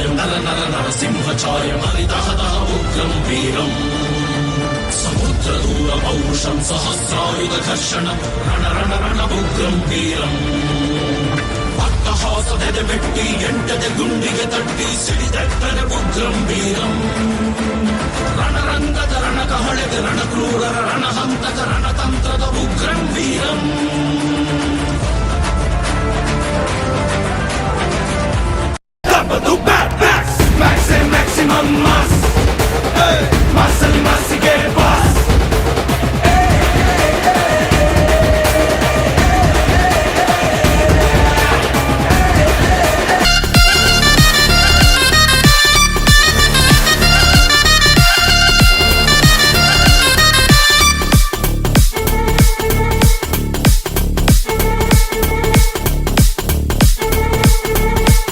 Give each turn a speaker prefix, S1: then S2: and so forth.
S1: నర నర నరసింహఛాయం హరితహతః ఉగ్రం వీరం సముద్రదూర పౌరుషం సహస్రాయుధ ఘర్షణం రణ రణ రణ ఉగ్రం వీరం ಅಟ್ಟಹಾಸದೆದೆಬೆಟ್ಟಿ ಎಂಟದೆ ಗುಂಡಿಗೆ ತಟ್ಟಿ ಸಿಡಿದೆಟ್ಟರೆ ಉಗ್ರಂ ವೀರಂ ರಣರಂಗದ ರಣಕಹಳೆಗೆ ರಣಕ್ರೂರರ ರಣಹಂತಕ ರಣತಂತ್ರದ ಉಗ್ರಂ ವೀರಂ